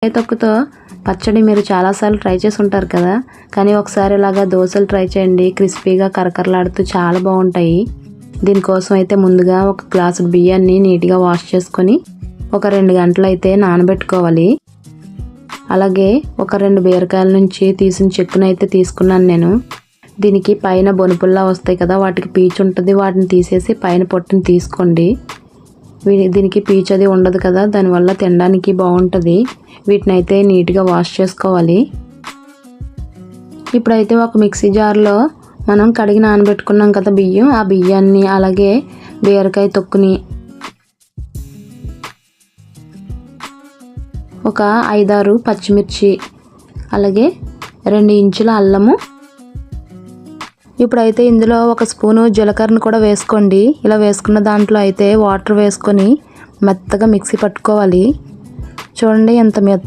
తొక్కుతో పచ్చడి మీరు చాలాసార్లు ట్రై చేసి ఉంటారు కదా, కానీ ఒకసారి ఇలాగా దోశలు ట్రై చేయండి. క్రిస్పీగా కరకరలాడుతూ చాలా బాగుంటాయి. దీనికోసం అయితే ముందుగా ఒక గ్లాసు బియ్యాన్ని నీట్గా వాష్ చేసుకొని ఒక 2 గంటలు అయితే నానబెట్టుకోవాలి. అలాగే ఒక 2 బీరకాయల నుంచి తీసిన చెక్కునైతే తీసుకున్నాను నేను. దీనికి పైన బొనుపుల్లా వస్తాయి కదా, వాటికి పీచు ఉంటుంది. వాటిని తీసేసి పైన పొట్టుని తీసుకోండి. దీనికి పీచు అది ఉండదు కదా, దానివల్ల తినడానికి బాగుంటుంది. వీటిని అయితే నీట్గా వాష్ చేసుకోవాలి. ఇప్పుడైతే ఒక మిక్సీ జార్లో మనం కడిగి నానబెట్టుకున్నాం కదా బియ్యం, ఆ బియ్యాన్ని అలాగే బీరకాయ తొక్కుని ఒక 5-6 పచ్చిమిర్చి అలాగే 2 ఇంచుల అల్లము. ఇప్పుడైతే ఇందులో 1 స్పూను జీలకర్రను కూడా వేసుకోండి. ఇలా వేసుకున్న దాంట్లో అయితే వాటర్ వేసుకొని మెత్తగా మిక్సీ పట్టుకోవాలి. చూడండి ఎంత మెత్తగా